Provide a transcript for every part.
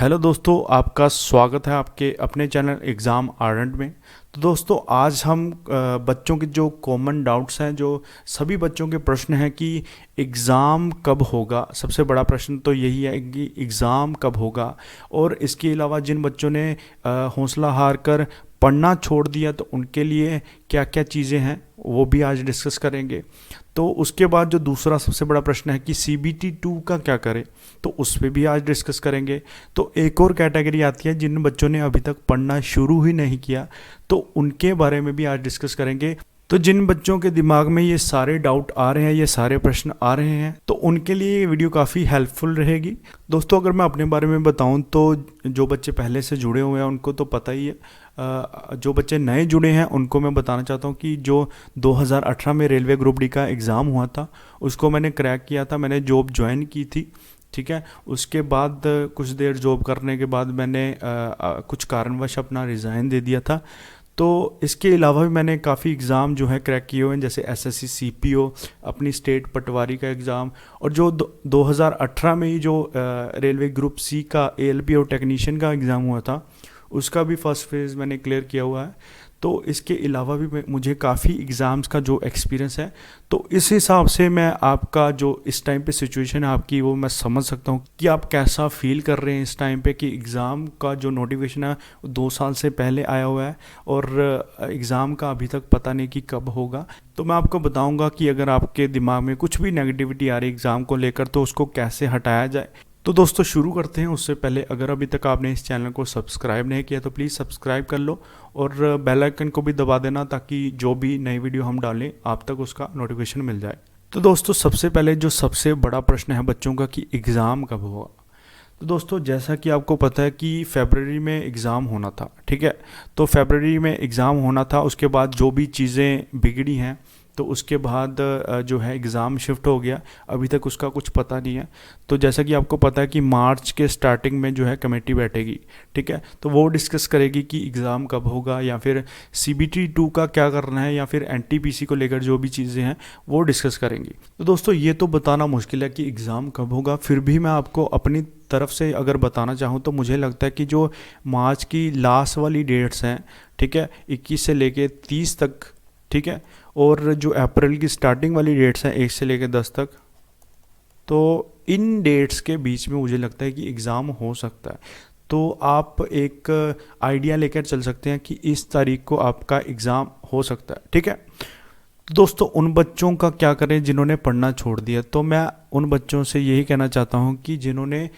Hello दोस्तों, आपका स्वागत है आपके अपने चैनल एग्ज़ाम आर्डेंट में। तो दोस्तों आज हम बच्चों के जो कॉमन डाउट्स हैं, जो सभी बच्चों के प्रश्न हैं कि एग्ज़ाम कब होगा। सबसे बड़ा प्रश्न तो यही है कि एग्ज़ाम कब होगा। और इसके अलावा जिन बच्चों ने हौसला हार कर पढ़ना छोड़ दिया तो उनके लिए क्या क्या चीज़ें हैं वो भी आज डिस्कस करेंगे। तो उसके बाद जो दूसरा सबसे बड़ा प्रश्न है कि CBT 2 का क्या करें, तो उस पर भी आज डिस्कस करेंगे। तो एक और कैटेगरी आती है जिन बच्चों ने अभी तक पढ़ना शुरू ही नहीं किया, तो उनके बारे में भी आज डिस्कस करेंगे। तो जिन बच्चों के दिमाग में ये सारे डाउट आ रहे हैं, ये सारे प्रश्न आ रहे हैं, तो उनके लिए ये वीडियो काफ़ी हेल्पफुल रहेगी। दोस्तों अगर मैं अपने बारे में बताऊं तो जो बच्चे पहले से जुड़े हुए हैं उनको तो पता ही है। जो बच्चे नए जुड़े हैं उनको मैं बताना चाहता हूं कि जो 2018 में रेलवे ग्रुप डी का एग्ज़ाम हुआ था उसको मैंने क्रैक किया था। मैंने जॉब ज्वाइन की थी, ठीक है। उसके बाद कुछ देर जॉब करने के बाद मैंने कुछ कारणवश अपना रिज़ाइन दे दिया था। तो इसके अलावा भी मैंने काफ़ी एग्ज़ाम जो है क्रैक किए हुए हैं, जैसे SSC CPO, अपनी स्टेट पटवारी का एग्ज़ाम, और जो 2018 में ही जो रेलवे ग्रुप C का ALPO टेक्नीशियन का एग्ज़ाम हुआ था उसका भी फर्स्ट फेज़ मैंने क्लियर किया हुआ है। तो इसके अलावा भी मुझे काफ़ी एग्ज़ाम्स का जो एक्सपीरियंस है, तो इस हिसाब से मैं आपका जो इस टाइम पे सिचुएशन है आपकी, वो मैं समझ सकता हूँ कि आप कैसा फील कर रहे हैं इस टाइम पे कि एग्ज़ाम का जो नोटिफिकेशन है 2 साल से पहले आया हुआ है और एग्ज़ाम का अभी तक पता नहीं कि कब होगा। तो मैं आपको बताऊँगा कि अगर आपके दिमाग में कुछ भी नेगेटिविटी आ रही है एग्ज़ाम को लेकर तो उसको कैसे हटाया जाए। तो दोस्तों शुरू करते हैं। उससे पहले अगर अभी तक आपने इस चैनल को सब्सक्राइब नहीं किया तो प्लीज़ सब्सक्राइब कर लो और बेल आइकन को भी दबा देना ताकि जो भी नई वीडियो हम डालें आप तक उसका नोटिफिकेशन मिल जाए। तो दोस्तों सबसे पहले जो सबसे बड़ा प्रश्न है बच्चों का कि एग्ज़ाम कब होगा। तो दोस्तों जैसा कि आपको पता है कि फरवरी में एग्ज़ाम होना था, ठीक है। तो फरवरी में एग्ज़ाम होना था, उसके बाद जो भी चीज़ें बिगड़ी हैं तो उसके बाद जो है एग्ज़ाम शिफ्ट हो गया। अभी तक उसका कुछ पता नहीं है। तो जैसा कि आपको पता है कि मार्च के स्टार्टिंग में जो है कमेटी बैठेगी, ठीक है। तो वो डिस्कस करेगी कि एग्ज़ाम कब होगा, या फिर CBT 2 का क्या करना है, या फिर NTPC को लेकर जो भी चीज़ें हैं वो डिस्कस करेंगी। तो दोस्तों ये तो बताना मुश्किल है कि एग्ज़ाम कब होगा, फिर भी मैं आपको अपनी तरफ से अगर बताना चाहूँ तो मुझे लगता है कि जो मार्च की लास्ट वाली डेट्स हैं, ठीक है, 21 से लेके 30 तक, ठीक है, और जो अप्रैल की स्टार्टिंग वाली डेट्स हैं 1 से लेकर 10 तक, तो इन डेट्स के बीच में मुझे लगता है कि एग्ज़ाम हो सकता है। तो आप एक आइडिया लेकर चल सकते हैं कि इस तारीख को आपका एग्ज़ाम हो सकता है, ठीक है। तो दोस्तों उन बच्चों का क्या करें जिन्होंने पढ़ना छोड़ दिया। तो मैं उन बच्चों से यही कहना चाहता हूं कि जिन्होंने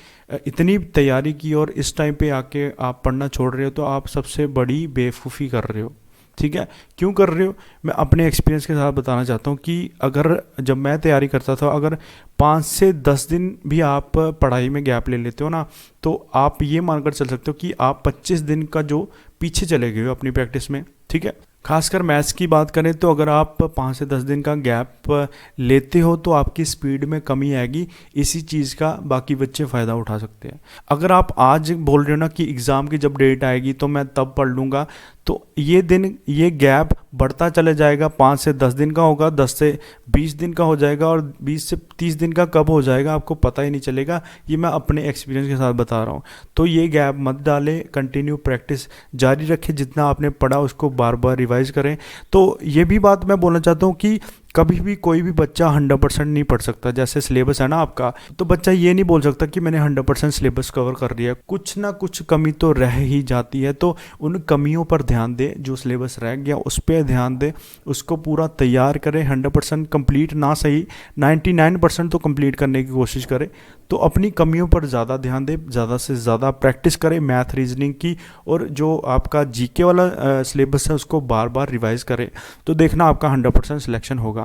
इतनी तैयारी की और इस टाइम पे आके आप पढ़ना छोड़ रहे हो तो आप सबसे बड़ी बेवकूफ़ी कर रहे हो, ठीक है। क्यों कर रहे हो, मैं अपने एक्सपीरियंस के साथ बताना चाहता हूँ कि अगर जब मैं तैयारी करता था, अगर 5 से 10 दिन भी आप पढ़ाई में गैप ले लेते हो ना, तो आप ये मानकर चल सकते हो कि आप 25 दिन का जो पीछे चले गए हो अपनी प्रैक्टिस में, ठीक है। खासकर मैथ्स की बात करें तो अगर आप 5 से 10 दिन का गैप लेते हो तो आपकी स्पीड में कमी आएगी। इसी चीज़ का बाकी बच्चे फ़ायदा उठा सकते हैं। अगर आप आज बोल रहे हो ना कि एग्ज़ाम की जब डेट आएगी तो मैं तब पढ़ लूँगा, तो ये गैप बढ़ता चले जाएगा। 5 से 10 दिन का होगा, 10 से 20 दिन का हो जाएगा, और 20 से 30 दिन का कब हो जाएगा आपको पता ही नहीं चलेगा। ये मैं अपने एक्सपीरियंस के साथ बता रहा हूँ। तो ये गैप मत डालें, कंटिन्यू प्रैक्टिस जारी रखें, जितना आपने पढ़ा उसको बार बार रिवाइज करें। तो ये भी बात मैं बोलना चाहता हूँ कि कभी भी कोई भी बच्चा 100% नहीं पढ़ सकता। जैसे सिलेबस है ना आपका, तो बच्चा ये नहीं बोल सकता कि मैंने 100% सिलेबस कवर कर दिया, कुछ ना कुछ कमी तो रह ही जाती है। तो उन कमियों पर ध्यान दे, जो सिलेबस रह गया उस पर ध्यान दे, उसको पूरा तैयार करें। 100% कंप्लीट ना सही, 99% तो कंप्लीट करने की कोशिश करें। तो अपनी कमियों पर ज़्यादा ध्यान दे, ज़्यादा से ज़्यादा प्रैक्टिस करें मैथ रीजनिंग की, और जो आपका GK वाला सिलेबस है उसको बार बार रिवाइज़ करें। तो देखना आपका 100% सिलेक्शन होगा।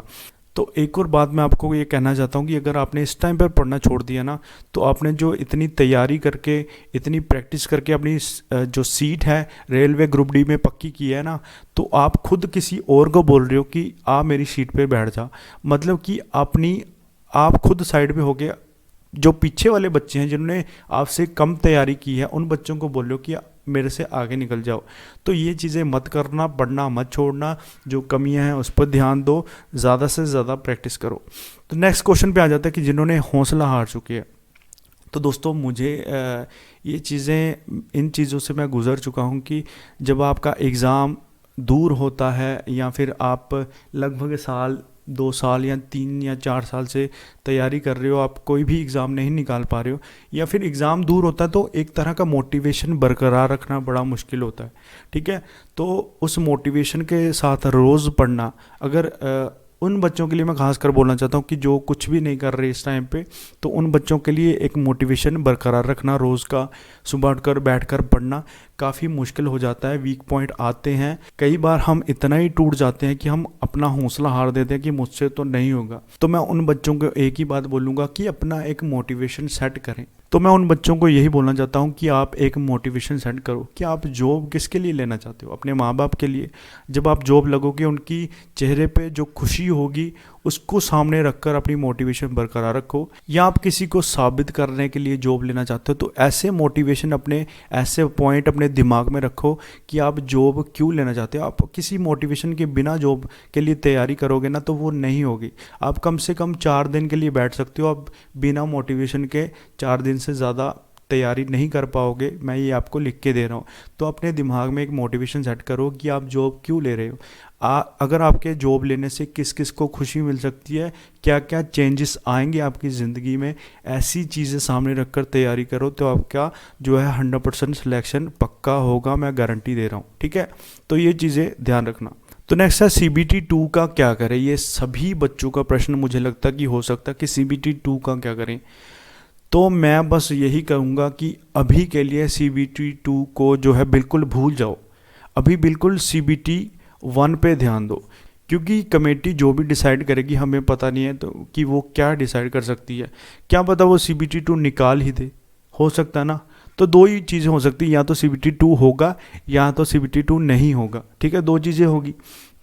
तो एक और बात मैं आपको ये कहना चाहता हूँ कि अगर आपने इस टाइम पर पढ़ना छोड़ दिया ना, तो आपने जो इतनी तैयारी करके, इतनी प्रैक्टिस करके अपनी जो सीट है रेलवे ग्रुप डी में पक्की की है ना, तो आप खुद किसी और को बोल रहे हो कि आप मेरी सीट पे बैठ जा। मतलब कि आप खुद साइड पे हो गए। जो पीछे वाले बच्चे हैं जिन्होंने आपसे कम तैयारी की है, उन बच्चों को बोल रहे हो कि मेरे से आगे निकल जाओ। तो ये चीज़ें मत करना, पढ़ना मत छोड़ना, जो कमियां हैं उस पर ध्यान दो, ज़्यादा से ज़्यादा प्रैक्टिस करो। तो नेक्स्ट क्वेश्चन पे आ जाता है कि जिन्होंने हौसला हार चुके हैं। तो दोस्तों मुझे ये चीज़ें, इन चीज़ों से मैं गुज़र चुका हूँ कि जब आपका एग्ज़ाम दूर होता है या फिर आप लगभग साल 2 साल या 3 या 4 साल से तैयारी कर रहे हो, आप कोई भी एग्ज़ाम नहीं निकाल पा रहे हो या फिर एग्ज़ाम दूर होता है, तो एक तरह का मोटिवेशन बरकरार रखना बड़ा मुश्किल होता है। ठीक है, तो उस मोटिवेशन के साथ रोज़ पढ़ना, अगर उन बच्चों के लिए मैं खास कर बोलना चाहता हूँ कि जो कुछ भी नहीं कर रहे इस टाइम पे, तो उन बच्चों के लिए एक मोटिवेशन बरकरार रखना, रोज़ का सुबह उठकर बैठकर पढ़ना काफ़ी मुश्किल हो जाता है। वीक पॉइंट आते हैं, कई बार हम इतना ही टूट जाते हैं कि हम अपना हौसला हार देते हैं कि मुझसे तो नहीं होगा। तो मैं उन बच्चों को एक ही बात बोलूँगा कि अपना एक मोटिवेशन सेट करें। तो मैं उन बच्चों को यही बोलना चाहता हूँ कि आप एक मोटिवेशन सेट करो कि आप जॉब किसके लिए लेना चाहते हो, अपने माँ बाप के लिए। जब आप जॉब लगोगे, उनकी चेहरे पे जो खुशी होगी उसको सामने रखकर अपनी मोटिवेशन बरकरार रखो। या आप किसी को साबित करने के लिए जॉब लेना चाहते हो, तो ऐसे मोटिवेशन अपने, ऐसे पॉइंट अपने दिमाग में रखो कि आप जॉब क्यों लेना चाहते हो। आप किसी मोटिवेशन के बिना जॉब के लिए तैयारी करोगे ना, तो वो नहीं होगी। आप कम से कम 4 दिन के लिए बैठ सकते हो, आप बिना मोटिवेशन के 4 दिन से ज़्यादा तैयारी नहीं कर पाओगे, मैं ये आपको लिख के दे रहा हूँ। तो अपने दिमाग में एक मोटिवेशन सेट करो कि आप जॉब क्यों ले रहे हो, अगर आपके जॉब लेने से किस किस को खुशी मिल सकती है, क्या क्या चेंजेस आएंगे आपकी ज़िंदगी में, ऐसी चीज़ें सामने रखकर तैयारी करो, तो आपका जो है 100% सिलेक्शन पक्का होगा, मैं गारंटी दे रहा हूँ। ठीक है, तो ये चीज़ें ध्यान रखना। तो नेक्स्ट है CBT 2 का क्या करें। ये सभी बच्चों का प्रश्न मुझे लगता है कि हो सकता है कि CBT 2 का क्या करें। तो मैं बस यही कहूँगा कि अभी के लिए CBT 2 को जो है बिल्कुल भूल जाओ, अभी बिल्कुल CBT 1 पे ध्यान दो, क्योंकि कमेटी जो भी डिसाइड करेगी हमें पता नहीं है तो कि वो क्या डिसाइड कर सकती है। क्या पता वो CBT 2 निकाल ही दे, हो सकता है ना। तो दो ही चीज़ें हो सकती हैं, या तो CBT 2 होगा या तो CBT 2 नहीं होगा। ठीक है, दो चीज़ें होगी।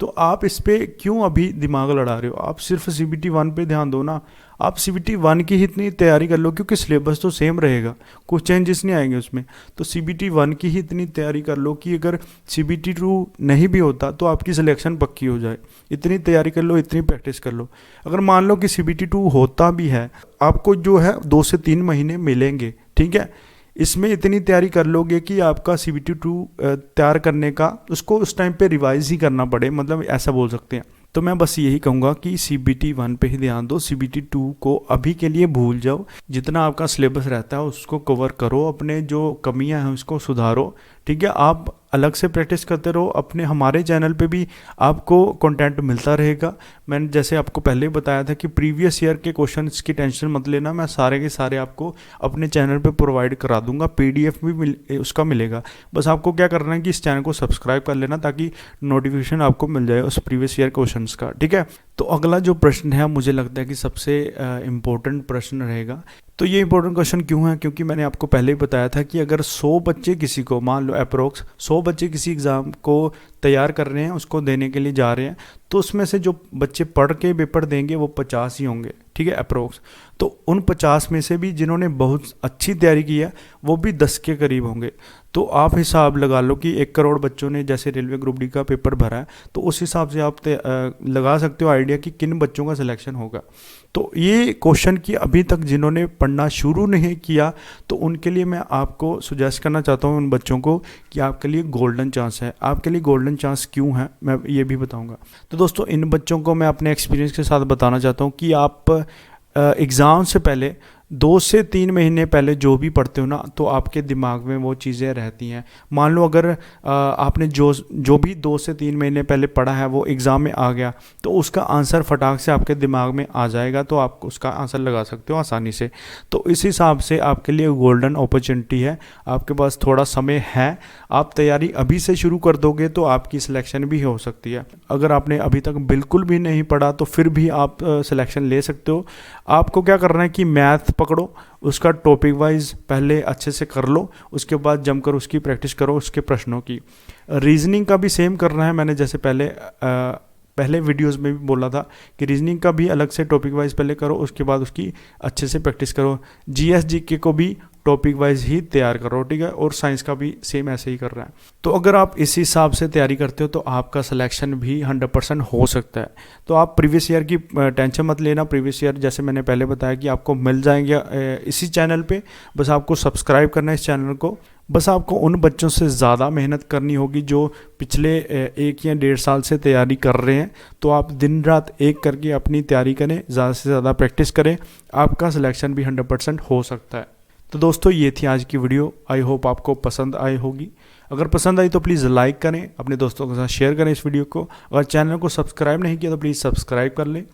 तो आप इस पे क्यों अभी दिमाग लड़ा रहे हो, आप सिर्फ CBT 1 पे ध्यान दो ना। आप CBT 1 की ही इतनी तैयारी कर लो, क्योंकि सिलेबस तो सेम रहेगा, कुछ चेंजेस नहीं आएंगे उसमें। तो CBT 1 की ही इतनी तैयारी कर लो कि अगर CBT 2 नहीं भी होता तो आपकी सिलेक्शन पक्की हो जाए। इतनी तैयारी कर लो, इतनी प्रैक्टिस कर लो। अगर मान लो कि CBT 2 होता भी है, आपको जो है 2 से 3 महीने मिलेंगे। ठीक है, इसमें इतनी तैयारी कर लोगे कि आपका CBT 2 तैयार करने का, उसको उस टाइम पे रिवाइज ही करना पड़े, मतलब ऐसा बोल सकते हैं। तो मैं बस यही कहूँगा कि CBT 1 पे ही ध्यान दो, CBT 2 को अभी के लिए भूल जाओ। जितना आपका सिलेबस रहता है उसको कवर करो, अपने जो कमियां हैं उसको सुधारो। ठीक है, आप अलग से प्रैक्टिस करते रहो। अपने हमारे चैनल पे भी आपको कंटेंट मिलता रहेगा। मैंने जैसे आपको पहले बताया था कि प्रीवियस ईयर के क्वेश्चंस की टेंशन मत लेना, मैं सारे के सारे आपको अपने चैनल पे प्रोवाइड करा दूंगा। PDF भी उसका मिलेगा। बस आपको क्या करना है कि इस चैनल को सब्सक्राइब कर लेना, ताकि नोटिफिकेशन आपको मिल जाए उस प्रीवियस ईयर क्वेश्चंस का। ठीक है, तो अगला जो प्रश्न है मुझे लगता है कि सबसे इम्पोर्टेंट प्रश्न रहेगा। तो ये इंपॉर्टेंट क्वेश्चन क्यों है, क्योंकि मैंने आपको पहले ही बताया था कि अगर 100 बच्चे किसी को, मान लो अप्रोक्स 100 बच्चे किसी एग्ज़ाम को तैयार कर रहे हैं, उसको देने के लिए जा रहे हैं, तो उसमें से जो बच्चे पढ़ के पेपर देंगे वो 50 ही होंगे। ठीक है, अप्रोक्स। तो उन 50 में से भी जिन्होंने बहुत अच्छी तैयारी की है वो भी 10 के करीब होंगे। तो आप हिसाब लगा लो कि 1 करोड़ बच्चों ने जैसे रेलवे ग्रुप डी का पेपर भरा है, तो उस हिसाब से आप लगा सकते हो आइडिया कि किन बच्चों का सिलेक्शन होगा। तो ये क्वेश्चन की अभी तक जिन्होंने पढ़ना शुरू नहीं किया, तो उनके लिए मैं आपको सुजेस्ट करना चाहता हूँ, उन बच्चों को, कि आपके लिए गोल्डन चांस है। आपके लिए गोल्डन चांस क्यों है मैं ये भी बताऊँगा। तो दोस्तों इन बच्चों को मैं अपने एक्सपीरियंस के साथ बताना चाहता हूँ कि आप एग्ज़ाम से पहले 2 से 3 महीने पहले जो भी पढ़ते हो ना, तो आपके दिमाग में वो चीज़ें रहती हैं। मान लो अगर आपने जो भी 2 से 3 महीने पहले पढ़ा है वो एग्ज़ाम में आ गया, तो उसका आंसर फटाक से आपके दिमाग में आ जाएगा, तो आप उसका आंसर लगा सकते हो आसानी से। तो इस हिसाब से आपके लिए गोल्डन अपॉर्चुनिटी है, आपके पास थोड़ा समय है। आप तैयारी अभी से शुरू कर दोगे तो आपकी सिलेक्शन भी हो सकती है। अगर आपने अभी तक बिल्कुल भी नहीं पढ़ा तो फिर भी आप सिलेक्शन ले सकते हो। आपको क्या करना है कि मैथ पकड़ो, उसका टॉपिक वाइज पहले अच्छे से कर लो, उसके बाद जमकर उसकी प्रैक्टिस करो, उसके प्रश्नों की। रीजनिंग का भी सेम करना है, मैंने जैसे पहले वीडियोस में भी बोला था कि रीजनिंग का भी अलग से टॉपिक वाइज पहले करो, उसके बाद उसकी अच्छे से प्रैक्टिस करो। GS GK को भी टॉपिक वाइज ही तैयार कर रहा हूँ, ठीक है, और साइंस का भी सेम ऐसे ही कर रहा है। तो अगर आप इस हिसाब से तैयारी करते हो तो आपका सिलेक्शन भी 100% हो सकता है। तो आप प्रीवियस ईयर की टेंशन मत लेना। प्रीवियस ईयर जैसे मैंने पहले बताया कि आपको मिल जाएंगे इसी चैनल पे, बस आपको सब्सक्राइब करना है इस चैनल को। बस आपको उन बच्चों से ज़्यादा मेहनत करनी होगी जो पिछले 1 या 1.5 साल से तैयारी कर रहे हैं। तो आप दिन रात एक करके अपनी तैयारी करें, ज़्यादा से ज़्यादा प्रैक्टिस करें, आपका सिलेक्शन भी 100% हो सकता है। तो दोस्तों ये थी आज की वीडियो, आई होप आपको पसंद आई होगी। अगर पसंद आई तो प्लीज़ लाइक करें, अपने दोस्तों के साथ शेयर करें इस वीडियो को। अगर चैनल को सब्सक्राइब नहीं किया तो प्लीज़ सब्सक्राइब कर लें।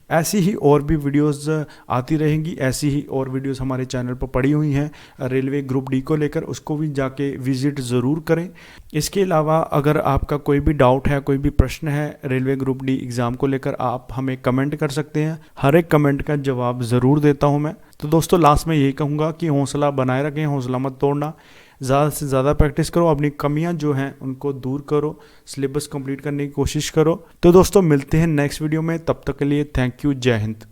ऐसी ही और भी वीडियोस आती रहेंगी, ऐसी ही और वीडियोस हमारे चैनल पर पड़ी हुई हैं रेलवे ग्रुप डी को लेकर, उसको भी जाके विजिट ज़रूर करें। इसके अलावा अगर आपका कोई भी डाउट है, कोई भी प्रश्न है रेलवे ग्रुप डी एग्ज़ाम को लेकर, आप हमें कमेंट कर सकते हैं। हर एक कमेंट का जवाब ज़रूर देता हूँ मैं। तो दोस्तों लास्ट में यही कहूँगा कि हौसला बनाए रखें, हौसला मत तोड़ना, ज़्यादा से ज़्यादा प्रैक्टिस करो, अपनी कमियां जो हैं उनको दूर करो, सिलेबस कंप्लीट करने की कोशिश करो। तो दोस्तों मिलते हैं नेक्स्ट वीडियो में, तब तक के लिए थैंक यू, जय हिंद।